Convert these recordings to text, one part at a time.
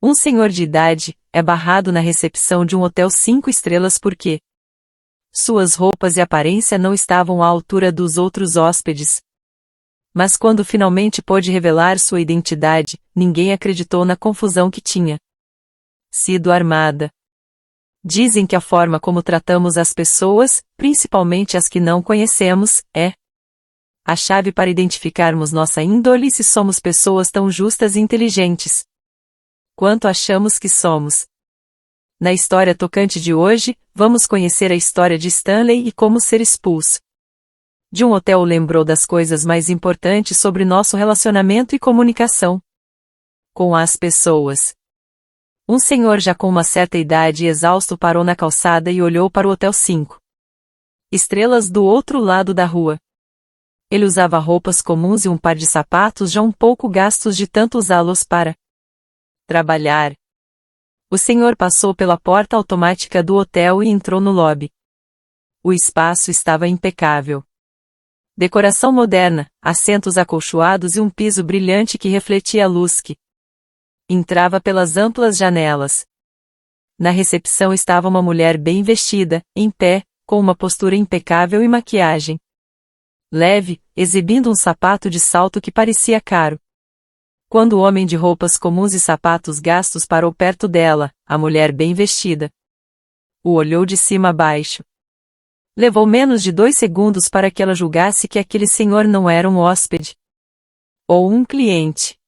Um senhor de idade é barrado na recepção de um hotel 5 estrelas porque suas roupas e aparência não estavam à altura dos outros hóspedes. Mas quando finalmente pôde revelar sua identidade, ninguém acreditou na confusão que tinha sido armada. Dizem que a forma como tratamos as pessoas, principalmente as que não conhecemos, é a chave para identificarmos nossa índole e se somos pessoas tão justas e inteligentes quanto achamos que somos. Na história tocante de hoje, vamos conhecer a história de Stanley e como ser expulso de um hotel lembrou das coisas mais importantes sobre nosso relacionamento e comunicação com as pessoas. Um senhor já com uma certa idade e exausto parou na calçada e olhou para o Hotel 5 estrelas do outro lado da rua. Ele usava roupas comuns e um par de sapatos já um pouco gastos de tanto usá-los para trabalhar. O senhor passou pela porta automática do hotel e entrou no lobby. O espaço estava impecável. Decoração moderna, assentos acolchoados e um piso brilhante que refletia a luz que entrava pelas amplas janelas. Na recepção estava uma mulher bem vestida, em pé, com uma postura impecável e maquiagem leve, exibindo um sapato de salto que parecia caro. Quando o homem de roupas comuns e sapatos gastos parou perto dela, a mulher bem vestida o olhou de cima a baixo. Levou menos de 2 segundos para que ela julgasse que aquele senhor não era um hóspede ou um cliente.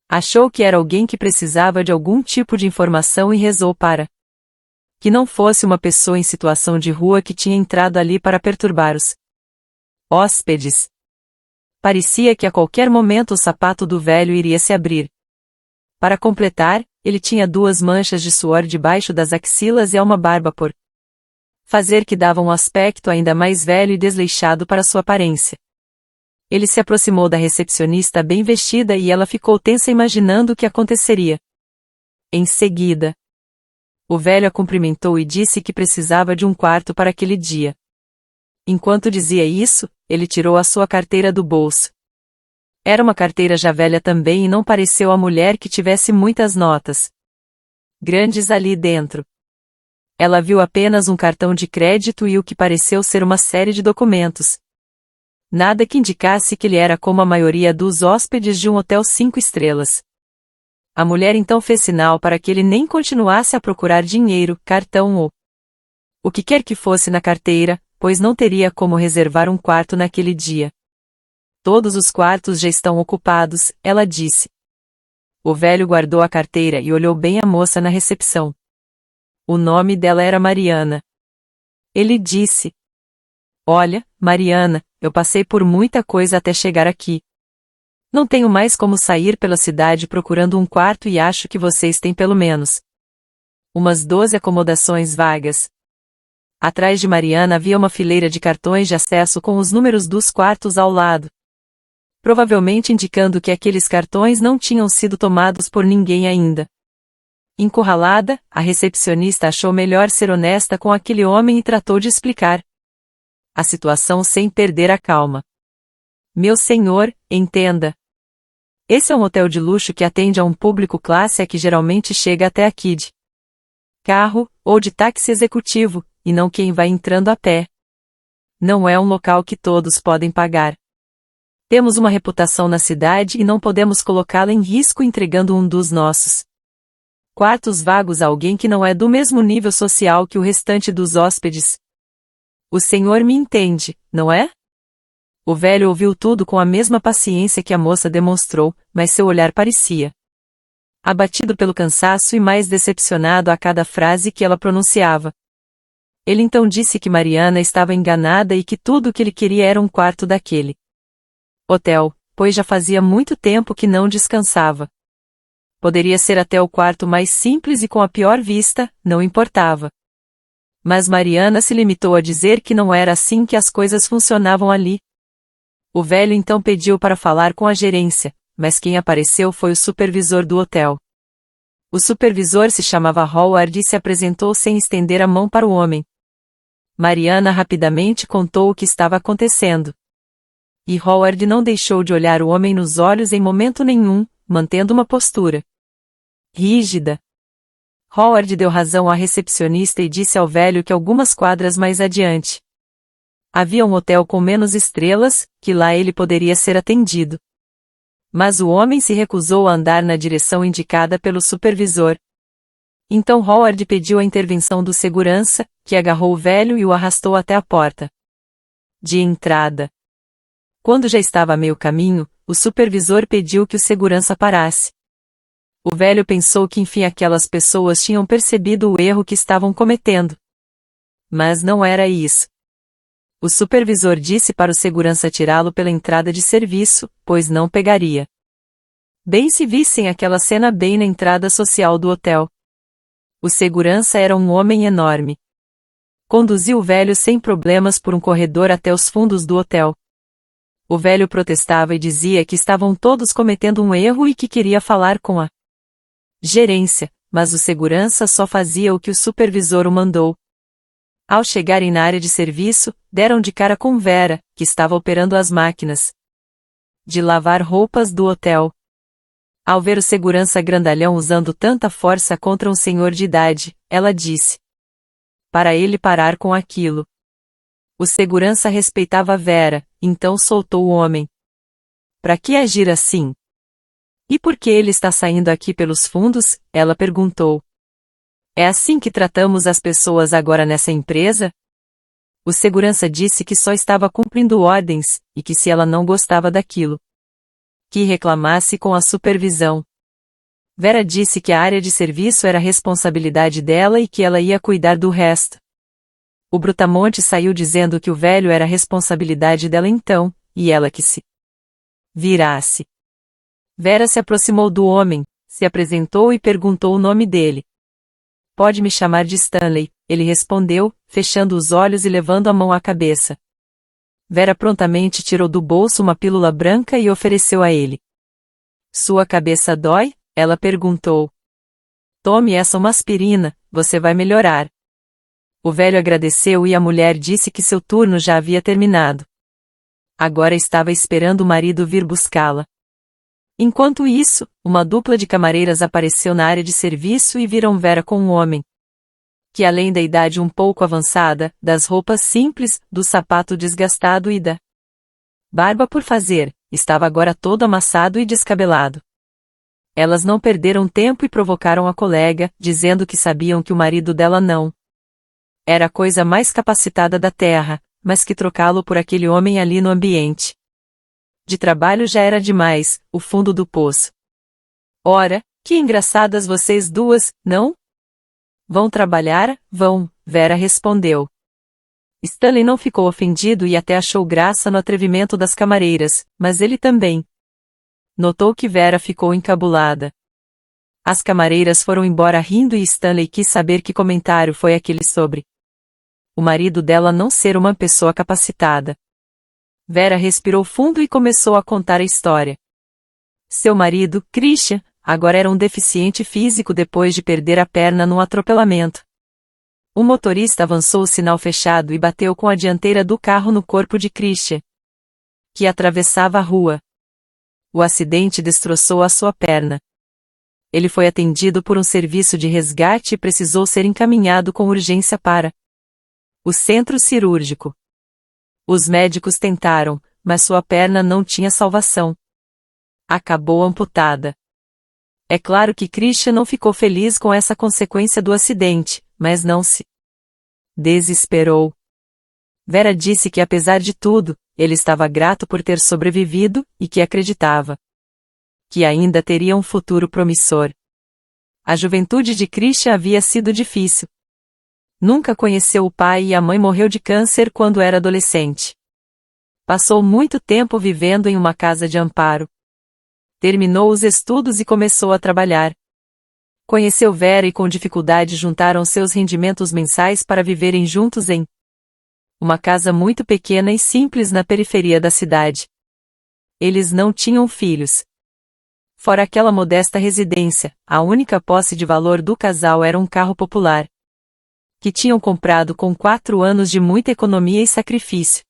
Achou que era alguém que precisava de algum tipo de informação e rezou para que não fosse uma pessoa em situação de rua que tinha entrado ali para perturbar os hóspedes. Parecia que a qualquer momento o sapato do velho iria se abrir. Para completar, ele tinha 2 manchas de suor debaixo das axilas e uma barba por fazer que dava um aspecto ainda mais velho e desleixado para sua aparência. Ele se aproximou da recepcionista bem vestida e ela ficou tensa imaginando o que aconteceria. Em seguida, o velho a cumprimentou e disse que precisava de um quarto para aquele dia. Enquanto dizia isso, ele tirou a sua carteira do bolso. Era uma carteira já velha também e não pareceu a mulher que tivesse muitas notas grandes ali dentro. Ela viu apenas um cartão de crédito e o que pareceu ser uma série de documentos. Nada que indicasse que ele era como a maioria dos hóspedes de um hotel 5 estrelas. A mulher então fez sinal para que ele nem continuasse a procurar dinheiro, cartão ou o que quer que fosse na carteira, pois não teria como reservar um quarto naquele dia. Todos os quartos já estão ocupados, ela disse. O velho guardou a carteira e olhou bem a moça na recepção. O nome dela era Mariana. Ele disse: "Olha, Mariana, eu passei por muita coisa até chegar aqui. Não tenho mais como sair pela cidade procurando um quarto e acho que vocês têm pelo menos umas 12 acomodações vagas." Atrás de Mariana havia uma fileira de cartões de acesso com os números dos quartos ao lado, provavelmente indicando que aqueles cartões não tinham sido tomados por ninguém ainda. Encurralada, a recepcionista achou melhor ser honesta com aquele homem e tratou de explicar a situação sem perder a calma. "Meu senhor, entenda. Esse é um hotel de luxo que atende a um público classe A que geralmente chega até aqui de carro, ou de táxi executivo, e não quem vai entrando a pé. Não é um local que todos podem pagar. Temos uma reputação na cidade e não podemos colocá-la em risco entregando um dos nossos quartos vagos a alguém que não é do mesmo nível social que o restante dos hóspedes. O senhor me entende, não é?" O velho ouviu tudo com a mesma paciência que a moça demonstrou, mas seu olhar parecia abatido pelo cansaço e mais decepcionado a cada frase que ela pronunciava. Ele então disse que Mariana estava enganada e que tudo o que ele queria era um quarto daquele hotel, pois já fazia muito tempo que não descansava. Poderia ser até o quarto mais simples e com a pior vista, não importava. Mas Mariana se limitou a dizer que não era assim que as coisas funcionavam ali. O velho então pediu para falar com a gerência, mas quem apareceu foi o supervisor do hotel. O supervisor se chamava Howard e se apresentou sem estender a mão para o homem. Mariana rapidamente contou o que estava acontecendo. E Howard não deixou de olhar o homem nos olhos em momento nenhum, mantendo uma postura rígida. Howard deu razão à recepcionista e disse ao velho que algumas quadras mais adiante havia um hotel com menos estrelas, que lá ele poderia ser atendido. Mas o homem se recusou a andar na direção indicada pelo supervisor. Então Howard pediu a intervenção do segurança, que agarrou o velho e o arrastou até a porta de entrada. Quando já estava a meio caminho, o supervisor pediu que o segurança parasse. O velho pensou que enfim aquelas pessoas tinham percebido o erro que estavam cometendo. Mas não era isso. O supervisor disse para o segurança tirá-lo pela entrada de serviço, pois não pegaria. Bem se vissem aquela cena bem na entrada social do hotel. O segurança era um homem enorme. Conduziu o velho sem problemas por um corredor até os fundos do hotel. O velho protestava e dizia que estavam todos cometendo um erro e que queria falar com a gerência, mas o segurança só fazia o que o supervisor o mandou. Ao chegarem na área de serviço, deram de cara com Vera, que estava operando as máquinas de lavar roupas do hotel. Ao ver o segurança grandalhão usando tanta força contra um senhor de idade, ela disse para ele parar com aquilo. O segurança respeitava Vera, então soltou o homem. Para que agir assim? E por que ele está saindo aqui pelos fundos? Ela perguntou. É assim que tratamos as pessoas agora nessa empresa? O segurança disse que só estava cumprindo ordens, e que se ela não gostava daquilo, que reclamasse com a supervisão. Vera disse que a área de serviço era responsabilidade dela e que ela ia cuidar do resto. O Brutamonte saiu dizendo que o velho era responsabilidade dela então, e ela que se virasse. Vera se aproximou do homem, se apresentou e perguntou o nome dele. Pode me chamar de Stanley, ele respondeu, fechando os olhos e levando a mão à cabeça. Vera prontamente tirou do bolso uma pílula branca e ofereceu a ele. Sua cabeça dói? Ela perguntou. Tome essa uma aspirina, você vai melhorar. O velho agradeceu e a mulher disse que seu turno já havia terminado. Agora estava esperando o marido vir buscá-la. Enquanto isso, uma dupla de camareiras apareceu na área de serviço e viram Vera com um homem que, além da idade um pouco avançada, das roupas simples, do sapato desgastado e da barba por fazer, estava agora todo amassado e descabelado. Elas não perderam tempo e provocaram a colega, dizendo que sabiam que o marido dela não era a coisa mais capacitada da terra, mas que trocá-lo por aquele homem ali no ambiente de trabalho já era demais, o fundo do poço. Ora, que engraçadas vocês duas, não? Vão trabalhar? Vão, Vera respondeu. Stanley não ficou ofendido e até achou graça no atrevimento das camareiras, mas ele também notou que Vera ficou encabulada. As camareiras foram embora rindo e Stanley quis saber que comentário foi aquele sobre o marido dela não ser uma pessoa capacitada. Vera respirou fundo e começou a contar a história. Seu marido, Christian, agora era um deficiente físico depois de perder a perna num atropelamento. O motorista avançou o sinal fechado e bateu com a dianteira do carro no corpo de Christian, que atravessava a rua. O acidente destroçou a sua perna. Ele foi atendido por um serviço de resgate e precisou ser encaminhado com urgência para o centro cirúrgico. Os médicos tentaram, mas sua perna não tinha salvação. Acabou amputada. É claro que Christian não ficou feliz com essa consequência do acidente, mas não se desesperou. Vera disse que apesar de tudo, ele estava grato por ter sobrevivido, e que acreditava que ainda teria um futuro promissor. A juventude de Christian havia sido difícil. Nunca conheceu o pai e a mãe morreu de câncer quando era adolescente. Passou muito tempo vivendo em uma casa de amparo. Terminou os estudos e começou a trabalhar. Conheceu Vera e com dificuldade juntaram seus rendimentos mensais para viverem juntos em uma casa muito pequena e simples na periferia da cidade. Eles não tinham filhos. Fora aquela modesta residência, a única posse de valor do casal era um carro popular que tinham comprado com 4 anos de muita economia e sacrifício.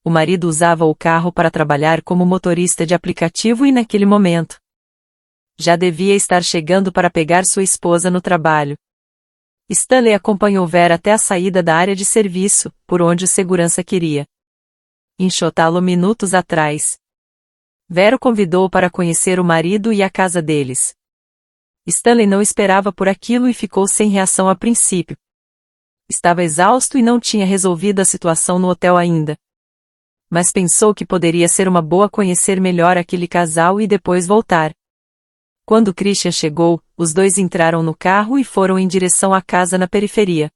O marido usava o carro para trabalhar como motorista de aplicativo e naquele momento já devia estar chegando para pegar sua esposa no trabalho. Stanley acompanhou Vera até a saída da área de serviço, por onde o segurança queria enxotá-lo minutos atrás. Vera o convidou para conhecer o marido e a casa deles. Stanley não esperava por aquilo e ficou sem reação a princípio. Estava exausto e não tinha resolvido a situação no hotel ainda. Mas pensou que poderia ser uma boa conhecer melhor aquele casal e depois voltar. Quando Christian chegou, os dois entraram no carro e foram em direção à casa na periferia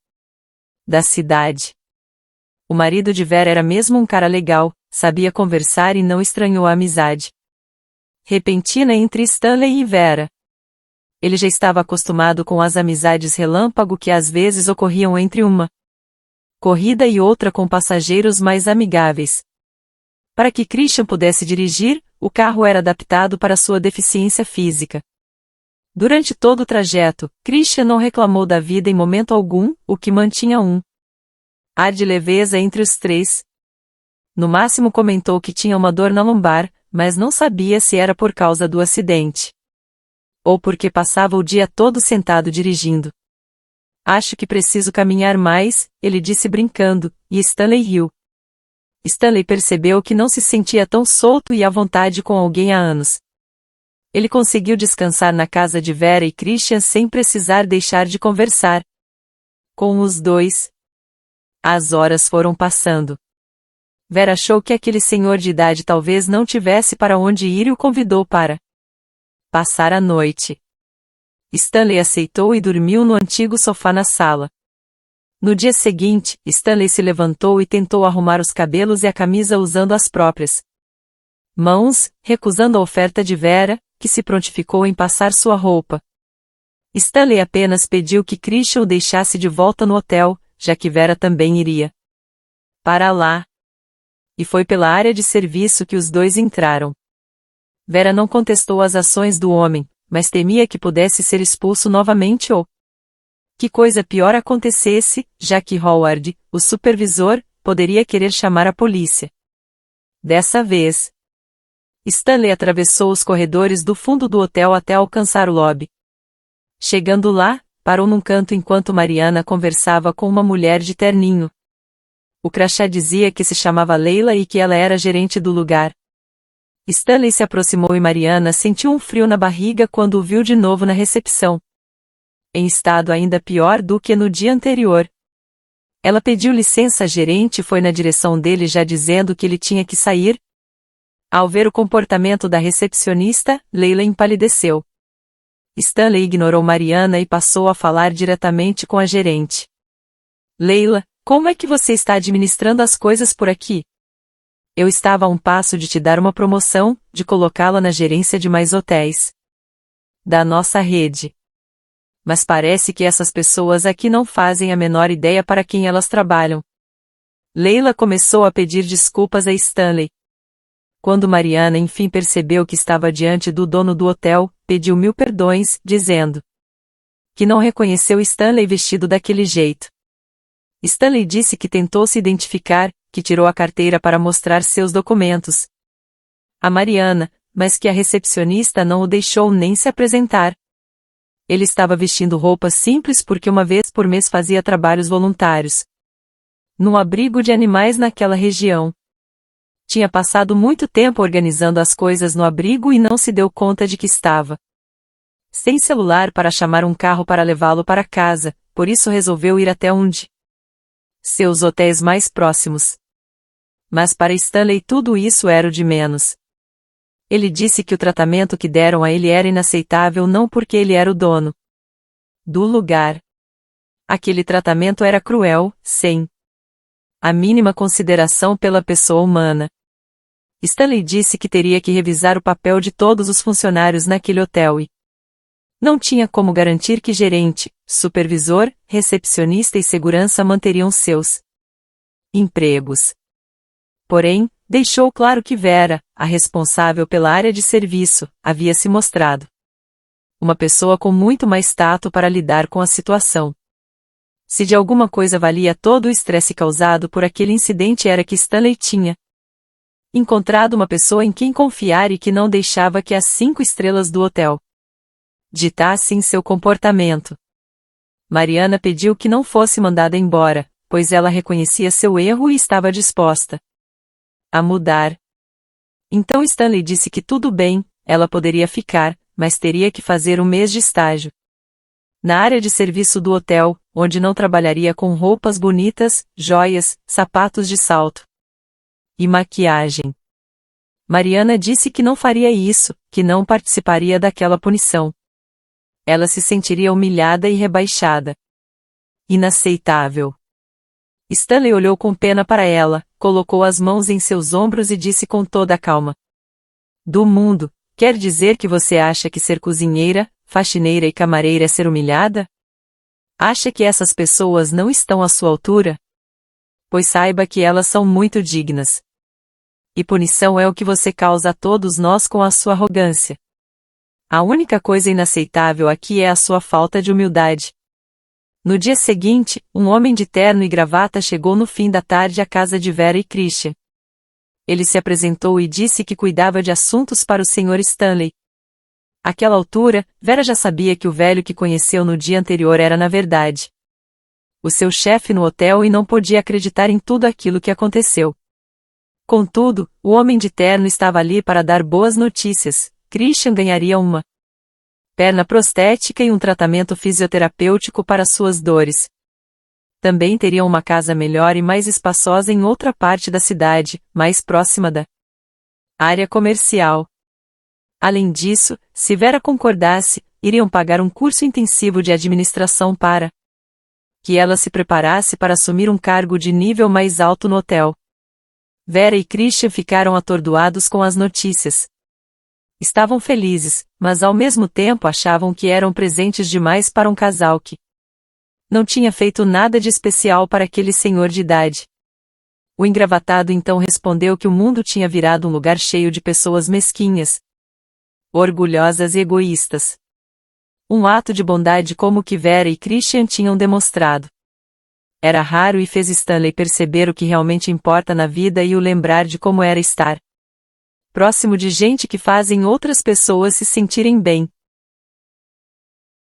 da cidade. O marido de Vera era mesmo um cara legal, sabia conversar e não estranhou a amizade repentina entre Stanley e Vera. Ele já estava acostumado com as amizades relâmpago que às vezes ocorriam entre uma corrida e outra com passageiros mais amigáveis. Para que Christian pudesse dirigir, o carro era adaptado para sua deficiência física. Durante todo o trajeto, Christian não reclamou da vida em momento algum, o que mantinha um ar de leveza entre os três. No máximo comentou que tinha uma dor na lombar, mas não sabia se era por causa do acidente ou porque passava o dia todo sentado dirigindo. Acho que preciso caminhar mais, ele disse brincando, e Stanley riu. Stanley percebeu que não se sentia tão solto e à vontade com alguém há anos. Ele conseguiu descansar na casa de Vera e Christian sem precisar deixar de conversar com os dois. As horas foram passando. Vera achou que aquele senhor de idade talvez não tivesse para onde ir e o convidou para passar a noite. Stanley aceitou e dormiu no antigo sofá na sala. No dia seguinte, Stanley se levantou e tentou arrumar os cabelos e a camisa usando as próprias mãos, recusando a oferta de Vera, que se prontificou em passar sua roupa. Stanley apenas pediu que Christian o deixasse de volta no hotel, já que Vera também iria para lá. E foi pela área de serviço que os dois entraram. Vera não contestou as ações do homem, mas temia que pudesse ser expulso novamente ou que coisa pior acontecesse, já que Howard, o supervisor, poderia querer chamar a polícia. Dessa vez, Stanley atravessou os corredores do fundo do hotel até alcançar o lobby. Chegando lá, parou num canto enquanto Mariana conversava com uma mulher de terninho. O crachá dizia que se chamava Leila e que ela era gerente do lugar. Stanley se aproximou e Mariana sentiu um frio na barriga quando o viu de novo na recepção. Em estado ainda pior do que no dia anterior. Ela pediu licença à gerente e foi na direção dele já dizendo que ele tinha que sair. Ao ver o comportamento da recepcionista, Leila empalideceu. Stanley ignorou Mariana e passou a falar diretamente com a gerente. Leila, como é que você está administrando as coisas por aqui? Eu estava a um passo de te dar uma promoção, de colocá-la na gerência de mais hotéis da nossa rede. Mas parece que essas pessoas aqui não fazem a menor ideia para quem elas trabalham. Leila começou a pedir desculpas a Stanley. Quando Mariana enfim percebeu que estava diante do dono do hotel, pediu 1000 perdões, dizendo que não reconheceu Stanley vestido daquele jeito. Stanley disse que tentou se identificar, que tirou a carteira para mostrar seus documentos a Mariana, mas que a recepcionista não o deixou nem se apresentar. Ele estava vestindo roupas simples porque uma vez por mês fazia trabalhos voluntários num abrigo de animais naquela região. Tinha passado muito tempo organizando as coisas no abrigo e não se deu conta de que estava sem celular para chamar um carro para levá-lo para casa, por isso resolveu ir até um de seus hotéis mais próximos. Mas para Stanley tudo isso era o de menos. Ele disse que o tratamento que deram a ele era inaceitável não porque ele era o dono do lugar. Aquele tratamento era cruel, sem a mínima consideração pela pessoa humana. Stanley disse que teria que revisar o papel de todos os funcionários naquele hotel e não tinha como garantir que gerente, supervisor, recepcionista e segurança manteriam seus empregos. Porém, deixou claro que Vera, a responsável pela área de serviço, havia se mostrado uma pessoa com muito mais tato para lidar com a situação. Se de alguma coisa valia todo o estresse causado por aquele incidente era que Stanley tinha encontrado uma pessoa em quem confiar e que não deixava que as 5 estrelas do hotel ditasse em seu comportamento. Mariana pediu que não fosse mandada embora, pois ela reconhecia seu erro e estava disposta a mudar. Então Stanley disse que tudo bem, ela poderia ficar, mas teria que fazer um mês de estágio na área de serviço do hotel, onde não trabalharia com roupas bonitas, joias, sapatos de salto e maquiagem. Mariana disse que não faria isso, que não participaria daquela punição. Ela se sentiria humilhada e rebaixada. Inaceitável. Stanley olhou com pena para ela, colocou as mãos em seus ombros e disse com toda a calma do mundo: quer dizer que você acha que ser cozinheira, faxineira e camareira é ser humilhada? Acha que essas pessoas não estão à sua altura? Pois saiba que elas são muito dignas. E punição é o que você causa a todos nós com a sua arrogância. A única coisa inaceitável aqui é a sua falta de humildade. No dia seguinte, um homem de terno e gravata chegou no fim da tarde à casa de Vera e Christian. Ele se apresentou e disse que cuidava de assuntos para o Sr. Stanley. Àquela altura, Vera já sabia que o velho que conheceu no dia anterior era na verdade o seu chefe no hotel e não podia acreditar em tudo aquilo que aconteceu. Contudo, o homem de terno estava ali para dar boas notícias. Christian ganharia uma perna prostética e um tratamento fisioterapêutico para suas dores. Também teriam uma casa melhor e mais espaçosa em outra parte da cidade, mais próxima da área comercial. Além disso, se Vera concordasse, iriam pagar um curso intensivo de administração para que ela se preparasse para assumir um cargo de nível mais alto no hotel. Vera e Christian ficaram atordoados com as notícias. Estavam felizes, mas ao mesmo tempo achavam que eram presentes demais para um casal que não tinha feito nada de especial para aquele senhor de idade. O engravatado então respondeu que o mundo tinha virado um lugar cheio de pessoas mesquinhas, orgulhosas e egoístas. Um ato de bondade como o que Vera e Christian tinham demonstrado. Era raro e fez Stanley perceber o que realmente importa na vida e o lembrar de como era estar próximo de gente que fazem outras pessoas se sentirem bem.